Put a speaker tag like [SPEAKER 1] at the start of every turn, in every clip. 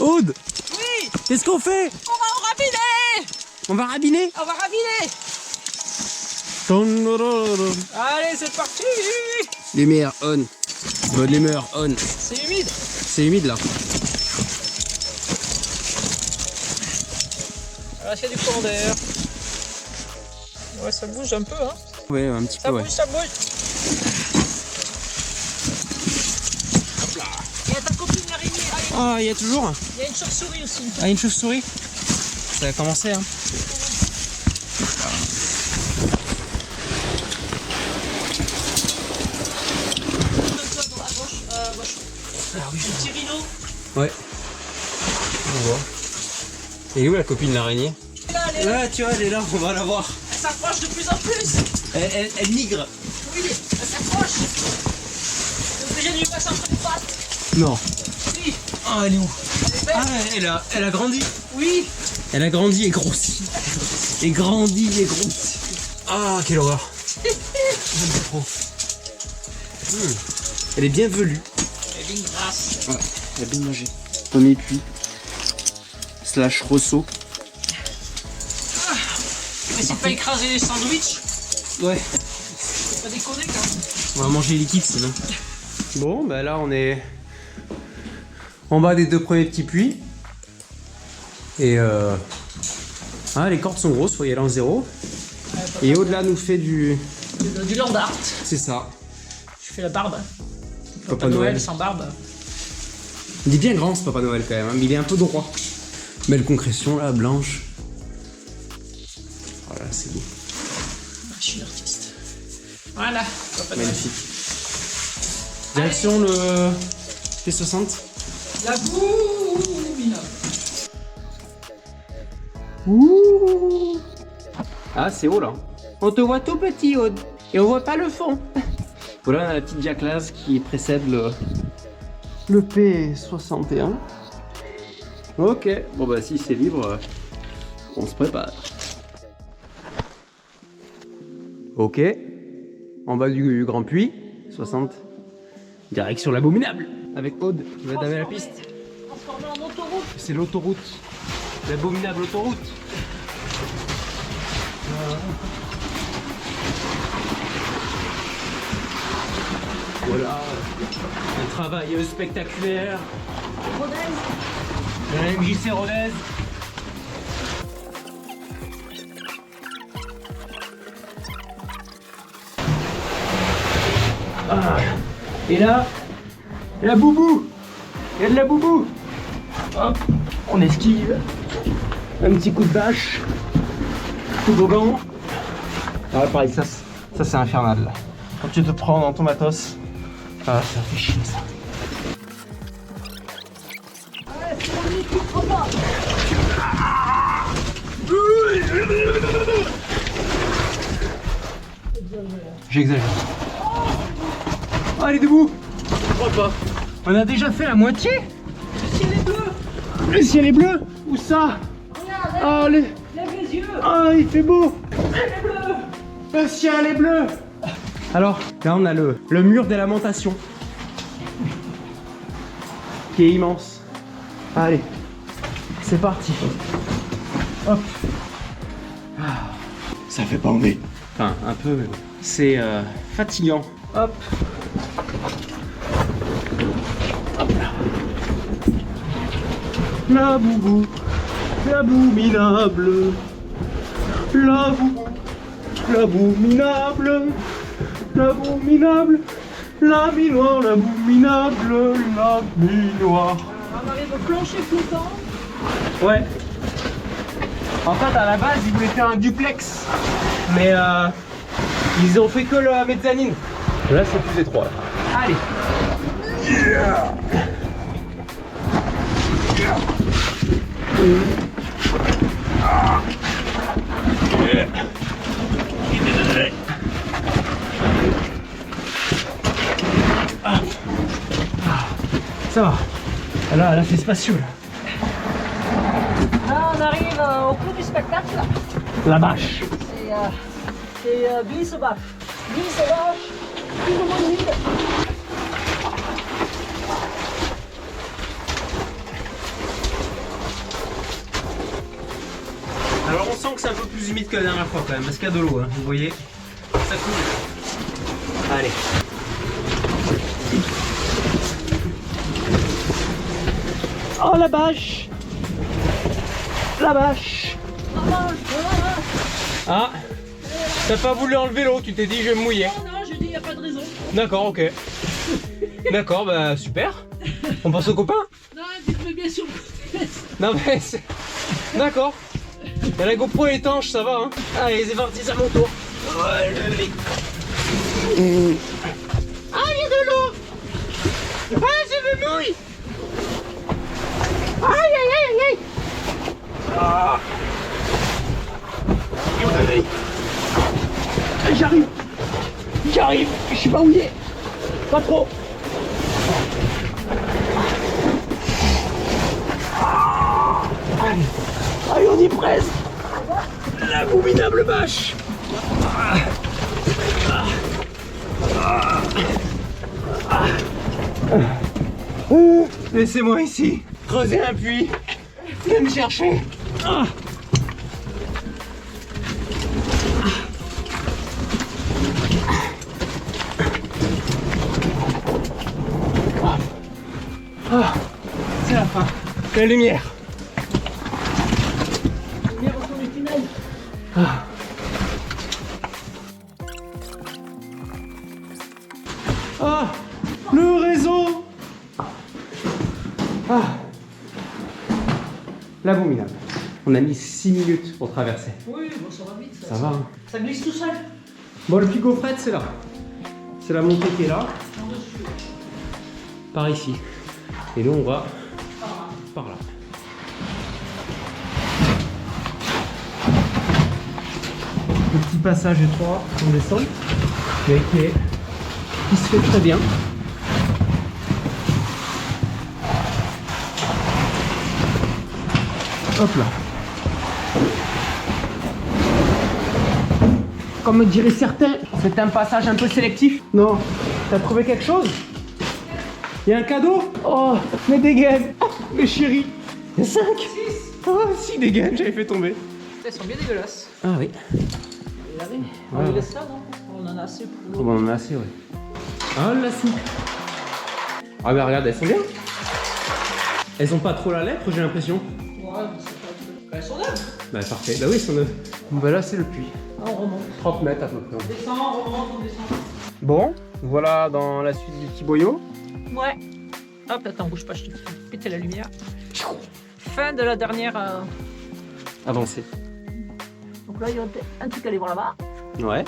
[SPEAKER 1] Aude,
[SPEAKER 2] Oui,
[SPEAKER 1] qu'est-ce qu'on fait?
[SPEAKER 2] on va en rabiner.
[SPEAKER 1] On va rabiner?
[SPEAKER 2] On va rabiner. Allez, c'est parti.
[SPEAKER 1] Lumière on. Bonne humeur on.
[SPEAKER 2] C'est humide.
[SPEAKER 1] C'est humide là.
[SPEAKER 2] Là, il y a du courant d'air. Ouais, ça bouge un peu, hein.
[SPEAKER 1] Ouais, un petit
[SPEAKER 2] Ça
[SPEAKER 1] peu, ouais.
[SPEAKER 2] bouge, ça bouge. Hop là. Il y a ta copine l'araignée. Allez,
[SPEAKER 1] Ah, il y a toujours.
[SPEAKER 2] il y a une chauve-souris aussi.
[SPEAKER 1] Ah, une chauve-souris. Ça a commencé, hein.
[SPEAKER 2] Dans la gauche.
[SPEAKER 1] Ah oui,
[SPEAKER 2] Un petit rhino.
[SPEAKER 1] ouais. On voit. Et où la copine l'araignée?
[SPEAKER 2] Là, elle est là.
[SPEAKER 1] Là, tu vois, elle est là, on va la voir.
[SPEAKER 2] Elle s'approche de plus en plus.
[SPEAKER 1] Elle migre.
[SPEAKER 2] Oui, elle s'approche. Le obligé de lui passer entre les pattes.
[SPEAKER 1] Non.
[SPEAKER 2] Oui,
[SPEAKER 1] Ah, elle est où?
[SPEAKER 2] elle est belle.
[SPEAKER 1] Ah, elle a grandi.
[SPEAKER 2] Oui.
[SPEAKER 1] Elle a grandi et grossi. Et grandi et grossi. Ah, quelle horreur. J'aime pas trop. Elle est bien velue.
[SPEAKER 2] Elle est bien grasse.
[SPEAKER 1] Ouais, elle a bien mangé. Premier puits. Slash ressaut.
[SPEAKER 2] Mais c'est pas écraser les sandwichs.
[SPEAKER 1] Ouais.
[SPEAKER 2] Faut pas déconner quand même.
[SPEAKER 1] On va manger liquide sinon. Bon, bah là on est en bas des deux premiers petits puits. Et les cordes sont grosses, faut y aller en zéro. Et au-delà nous fait du...
[SPEAKER 2] Du land art.
[SPEAKER 1] C'est ça.
[SPEAKER 2] Je fais la barbe.
[SPEAKER 1] Papa Noël.
[SPEAKER 2] sans barbe.
[SPEAKER 1] Il est bien grand ce Papa Noël quand même, hein, mais il est un peu droit. Belle concrétion là, blanche. Voilà, c'est beau.
[SPEAKER 2] Je suis artiste. Voilà. Papa Noël.
[SPEAKER 1] Magnifique. Direction le P60.
[SPEAKER 2] La boumine.
[SPEAKER 1] Ouh. Ah, c'est haut là. On te voit tout petit, Aude. Et on voit pas le fond. Voilà, on a la petite jaclasse qui précède le P61. Ok, bon bah si c'est libre, on se prépare. Ok, en bas du grand puits, 60. Direction l'abominable. Avec Aude, qui va damer la piste.
[SPEAKER 2] Transformé en autoroute.
[SPEAKER 1] C'est l'autoroute. L'abominable autoroute. Voilà, un travail spectaculaire. De la MJC Rodez. Ah. Et là, la boubou. Il y a de la boubou. Hop, on esquive. Un petit coup de bâche. Toboggan. Ah pareil, ça c'est infernal là. Quand tu te prends dans ton matos. Ah, ça fait chier ça. J'exagère. Oh, elle est debout. Je crois pas. On a déjà fait la moitié.
[SPEAKER 2] Le ciel est bleu.
[SPEAKER 1] Le ciel est bleu. Où ça?
[SPEAKER 2] Regarde,
[SPEAKER 1] Oh,
[SPEAKER 2] lève les yeux.
[SPEAKER 1] il fait beau.
[SPEAKER 2] Le ciel est bleu.
[SPEAKER 1] Le ciel est bleu. Alors, là on a le mur des lamentations. Qui est immense. Allez, c'est parti. Hop. Ça fait bander. Enfin, un peu, mais bon. C'est fatigant. Hop. Hop là. La boubou. L'abominable. La boubou. L'abominable. L'abominable. La minoire, l'abominable. La minoire.
[SPEAKER 2] On arrive au plancher flottant.
[SPEAKER 1] Ouais. En fait, à la base, ils voulaient faire un duplex. Mais ils ont fait que la mezzanine. Là, c'est plus étroit. Allez. Yeah. Ça va. Là, c'est spacieux.
[SPEAKER 2] Là, on arrive au clou du spectacle. Là.
[SPEAKER 1] La bâche.
[SPEAKER 2] C'est Billy Sauvage. Billy Sauvage, plus ou moins humide.
[SPEAKER 1] plus humide que la dernière fois quand même, parce qu'il y a de l'eau, hein. Vous voyez, ça coule. Allez. Oh la bâche! La bâche! Ah! T'as pas voulu enlever l'eau, tu t'es dit je vais me mouiller.
[SPEAKER 2] Non, je dis il n'y a pas de raison.
[SPEAKER 1] D'accord, ok. D'accord, bah super. On passe aux copains?
[SPEAKER 2] Non, dites-moi bien sûr.
[SPEAKER 1] Non mais c'est... D'accord. Et la GoPro est étanche, ça va hein. Allez, c'est parti, c'est à mon tour. Ah, il y a de l'eau. Ah, je me mouille. Aïe, aïe, aïe, aïe. Ah. Allez. J'arrive. J'arrive. Je suis pas mouillé. Pas trop. Allez. Allez, on y est presque. L'abominable bâche. Laissez-moi ici. Creuser un puits. Venez me chercher. C'est la fin. La lumière.
[SPEAKER 2] Lumière au fond du tunnel.
[SPEAKER 1] Ah, le réseau. Ah, l'abominable. On a mis 6 minutes pour traverser.
[SPEAKER 2] Oui, bon, ça va vite.
[SPEAKER 1] Ça va. Hein.
[SPEAKER 2] Ça glisse tout seul.
[SPEAKER 1] Bon, le puits Gaufrette, c'est là. C'est la montée qui est là. Par ici. Et nous, on va par là. Le petit passage étroit, on descend. Mais qui se fait très bien. Hop là. Comme diraient certains, c'est un passage un peu sélectif. Non, t'as trouvé quelque chose? Il y a un cadeau? Oh, mais des gaines. Oh, mes chéris. Il y a 5. 6. Oh, 6 des gaines, j'avais fait tomber.
[SPEAKER 2] Elles sont bien dégueulasses.
[SPEAKER 1] Ah oui.
[SPEAKER 2] On les laisse là, non? On en a assez pour
[SPEAKER 1] Oh, bah, on en a assez, ouais. Ah, la soupe. Ah, bah regarde, elles sont bien. Elles ont pas trop la lettre, j'ai l'impression.
[SPEAKER 2] Ouais, mais c'est pas... Elles sont neuves.
[SPEAKER 1] Bah, parfait. Bah oui, elles sont neuves. Bon, bah là, c'est le puits.
[SPEAKER 2] On remonte.
[SPEAKER 1] 30 mètres à peu près.
[SPEAKER 2] On descend, on remonte, on descend.
[SPEAKER 1] Bon, voilà dans la suite du petit boyau.
[SPEAKER 2] Ouais. Hop, attends, bouge pas, je te fais péter la lumière. Fin de la dernière...
[SPEAKER 1] Avancé.
[SPEAKER 2] Donc là, il y a un truc à aller voir là-bas.
[SPEAKER 1] Ouais.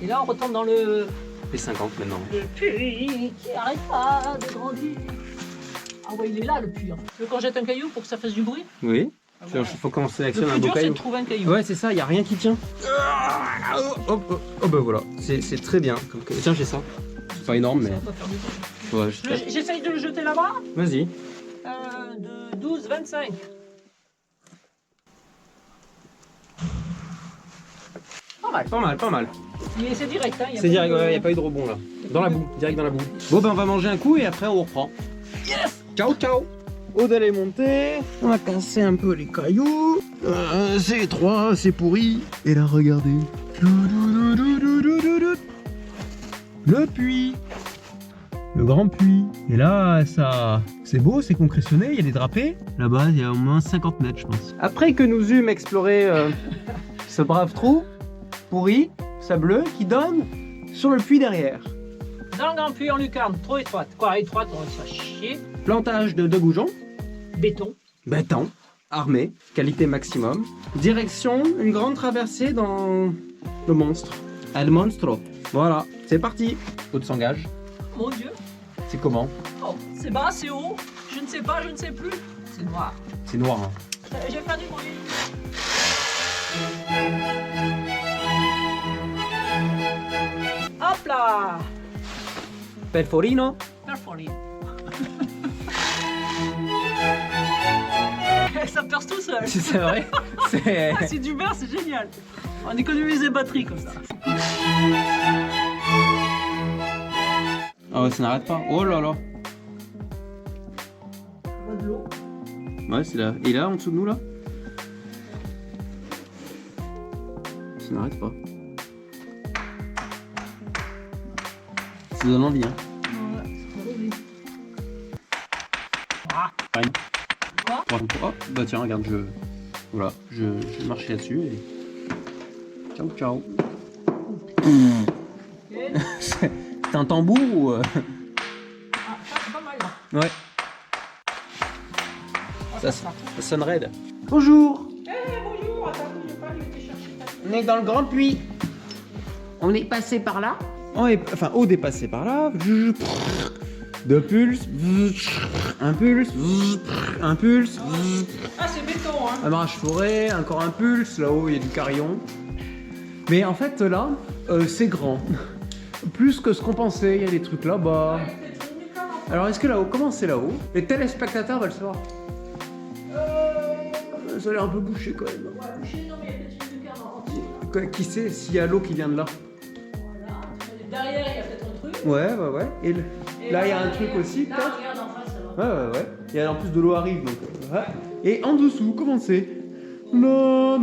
[SPEAKER 2] Et là, on retombe dans le...
[SPEAKER 1] Les 50 maintenant.
[SPEAKER 2] Le puits qui arrête pas de grandir. Ah ouais, il est là, le puits. Tu veux qu'on jette un caillou pour que ça fasse du bruit?
[SPEAKER 1] Oui.
[SPEAKER 2] Ah, voilà.
[SPEAKER 1] Faut qu'on
[SPEAKER 2] Le
[SPEAKER 1] sélectionne un
[SPEAKER 2] plus
[SPEAKER 1] beau
[SPEAKER 2] dur, c'est
[SPEAKER 1] caillou.
[SPEAKER 2] de trouver un caillou.
[SPEAKER 1] Ouais, c'est ça, y a rien qui tient. Oh bah voilà, c'est très bien. Tiens, j'ai ça. C'est pas énorme, mais.
[SPEAKER 2] Ça va pas faire du bruit.
[SPEAKER 1] Ouais, je tape.
[SPEAKER 2] J'essaye de le jeter là-bas.
[SPEAKER 1] Vas-y.
[SPEAKER 2] De 12, 25. Pas mal.
[SPEAKER 1] Pas mal, pas mal.
[SPEAKER 2] Mais c'est direct, hein.
[SPEAKER 1] C'est direct, ouais, y a pas eu de rebond là. Dans la boue, direct dans la boue. Bon, ben on va manger un coup et après on reprend.
[SPEAKER 2] Yes.
[SPEAKER 1] Ciao, ciao. Aude est montée. On a cassé un peu les cailloux. C'est étroit, c'est pourri. Et là, regardez. Le puits. Le grand puits. Et là, ça, c'est beau, c'est concrétionné, il y a des drapés. Là-bas, il y a au moins 50 mètres, je pense. Après que nous eûmes exploré ce brave trou pourri, sableux, qui donne sur le puits derrière.
[SPEAKER 2] Dans le grand puits en lucarne, trop étroite. Quoi, étroite, on va se faire chier.
[SPEAKER 1] Plantage de 2 goujons.
[SPEAKER 2] Béton.
[SPEAKER 1] Béton. Armé. Qualité maximum. Direction, une grande traversée dans le monstre. El Monstro. Voilà, c'est parti. Aude s'engage.
[SPEAKER 2] Mon Dieu.
[SPEAKER 1] C'est comment?
[SPEAKER 2] Oh, c'est bas, c'est haut. Je ne sais pas, je ne sais plus. C'est noir.
[SPEAKER 1] C'est noir, hein.
[SPEAKER 2] Je vais faire du bruit. Hop là.
[SPEAKER 1] Perforino.
[SPEAKER 2] Perfoline. Ça perce tout seul.
[SPEAKER 1] C'est vrai. C'est...
[SPEAKER 2] Ah, c'est du beurre, c'est génial. On économise les batteries comme ça.
[SPEAKER 1] Ah ouais, ça n'arrête pas. Oh là là.
[SPEAKER 2] On a de l'eau.
[SPEAKER 1] Ouais, c'est là. Et là, en dessous de nous, là? ça n'arrête pas. Ça donne envie, hein. Fine.
[SPEAKER 2] Quoi?
[SPEAKER 1] Oh, bah tiens, regarde, voilà, je vais marcher là-dessus et ciao ciao.
[SPEAKER 2] Ok.
[SPEAKER 1] C'est un tambour ou
[SPEAKER 2] Ah, ça, c'est pas mal là.
[SPEAKER 1] Ouais,
[SPEAKER 2] On va
[SPEAKER 1] ça,
[SPEAKER 2] faire
[SPEAKER 1] ça sonne raide. Bonjour.
[SPEAKER 2] Bonjour, attends, je vais pas aller te chercher ta
[SPEAKER 1] On est dans le Grand Puy. On est passé par là. Enfin, Aude est passé par là. Deux pulses. Un pulse. Un pulse.
[SPEAKER 2] Ah, c'est béton, hein.
[SPEAKER 1] Un marche forêt. Encore un pulse. Là-haut, il y a du carillon. Mais en fait, là, c'est grand. Plus que ce qu'on pensait. Il y a des trucs là-bas. Alors, est-ce que là-haut, comment c'est là-haut? Les téléspectateurs veulent savoir. Ça a l'air un peu bouché quand même.
[SPEAKER 2] Ouais, bouché, non, mais il y a peut-être une lucarne en entier.
[SPEAKER 1] Qui sait s'il y a l'eau qui vient de là?
[SPEAKER 2] Voilà. Derrière, il y a peut-être un truc.
[SPEAKER 1] Ouais. Et là, il y a un truc aussi,
[SPEAKER 2] là,
[SPEAKER 1] peut-être?
[SPEAKER 2] regarde en face, ça va.
[SPEAKER 1] Ouais. Et en plus de l'eau arrive, donc. Ouais. Et en dessous, comment c'est? Non.
[SPEAKER 2] En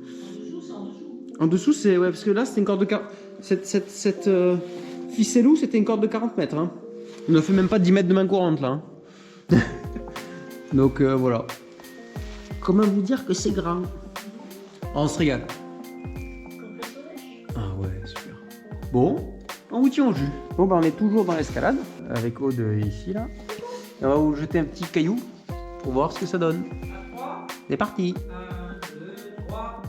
[SPEAKER 2] dessous, c'est en dessous.
[SPEAKER 1] En dessous, c'est. Ouais, parce que là, c'était une corde de 40. Cette ficellou, c'était une corde de 40 mètres. Hein. On ne fait même pas 10 mètres de main courante, là. Hein. Donc, voilà. Comment vous dire que c'est grand? On se régale. Ah ouais, super. Bon, on vous tient au jus. Bon, bah, on est toujours dans l'escalade, avec Aude ici, là. Et on va vous jeter un petit caillou pour voir ce que ça donne. C'est parti.
[SPEAKER 2] 1, 2, 3.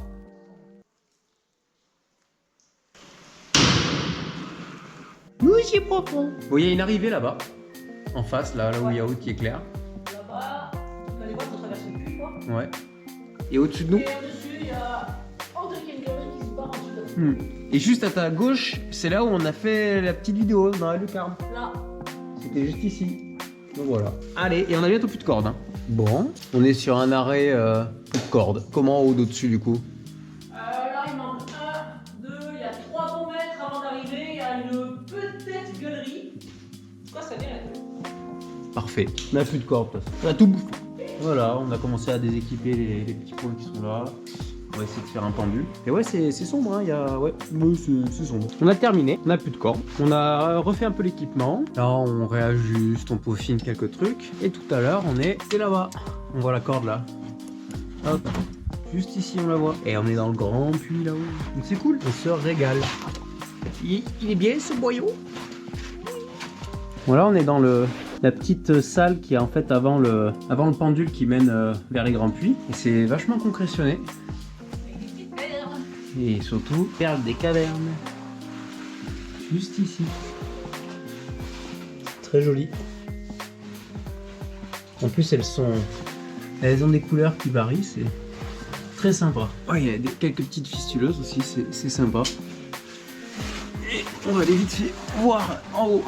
[SPEAKER 1] Nous, c'est profond. Bon, il y a une arrivée là-bas, en face, là où il y a Aude qui est clair.
[SPEAKER 2] Là-bas, vous allez voir, faut traverser le puits, quoi.
[SPEAKER 1] Ouais. Et au-dessus de nous.
[SPEAKER 2] Et au-dessus, il y a André Kengerin qui se barre en dessous de la
[SPEAKER 1] Et juste à ta gauche, c'est là où on a fait la petite vidéo dans la lucarne.
[SPEAKER 2] Là.
[SPEAKER 1] C'était juste ici. Donc voilà. Allez, et on a bientôt plus de corde. Hein. Bon, on est sur un arrêt plus de corde. Comment au dessus du coup?
[SPEAKER 2] Là, il manque 1, 2, il y a 3 bons mètres avant d'arriver. Il y a une petite gueulerie. Quoi, ça vient là?
[SPEAKER 1] Parfait. On n'a plus de corde. On a tout bouffé. Voilà, on a commencé à déséquiper les petits points qui sont là. On va essayer de faire un pendu. Et ouais, c'est sombre, hein. Il y a... Ouais, c'est sombre. On a terminé, on n'a plus de corde. On a refait un peu l'équipement. Là, on réajuste, on peaufine quelques trucs. Et tout à l'heure, c'est là-bas. On voit la corde là. Hop. Juste ici, on la voit. Et on est dans le grand puits là-haut. Donc c'est cool, on se régale. Il est bien ce boyau. Voilà, on est dans la petite salle qui est en fait avant le pendule qui mène vers les grands puits. Et c'est vachement concrétionné. Et surtout, perle des cavernes. Juste ici. Très joli. En plus, elles ont des couleurs qui varient, c'est très sympa. Ouais, il y a quelques petites fistuleuses aussi, c'est sympa. Et on va aller vite fait voir en haut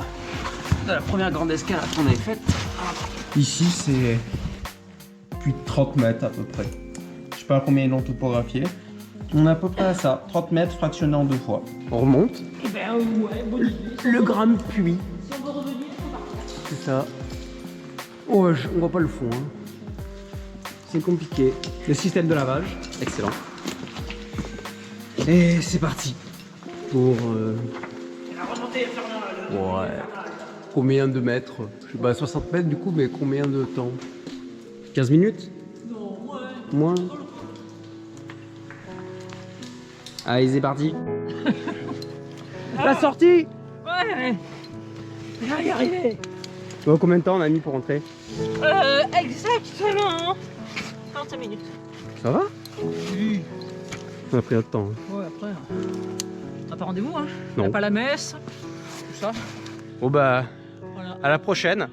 [SPEAKER 1] de la première grande escalade qu'on avait faite. Ici, c'est plus de 30 mètres à peu près. Je sais pas combien ils l'ont topographié. On est à peu près à ça, 30 mètres fractionné en 2 fois. On remonte.
[SPEAKER 2] Eh ben ouais, bonne idée.
[SPEAKER 1] Le grand puits.
[SPEAKER 2] Si on veut revenir, il faut partir.
[SPEAKER 1] C'est ça. Oh, on voit pas le fond. Hein. C'est compliqué. Le système de lavage, excellent. Et c'est parti. Pour...
[SPEAKER 2] La remontée infernale.
[SPEAKER 1] Ouais. Combien de mètres? Je sais pas, 60 mètres du coup, mais combien de temps? 15 minutes?
[SPEAKER 2] Non,
[SPEAKER 1] Moins. Allez, c'est parti. La sortie.
[SPEAKER 2] Ouais. Je vais y arriver.
[SPEAKER 1] Bon, combien de temps on a mis pour rentrer?
[SPEAKER 2] Exactement 45 minutes.
[SPEAKER 1] Ça va?
[SPEAKER 2] Oui.
[SPEAKER 1] On a pris notre temps. Hein.
[SPEAKER 2] Ouais, après, on n'a pas rendez-vous, hein.
[SPEAKER 1] Non.
[SPEAKER 2] On n'a pas la messe, tout ça.
[SPEAKER 1] Bon bah,
[SPEAKER 2] Voilà.
[SPEAKER 1] à la prochaine.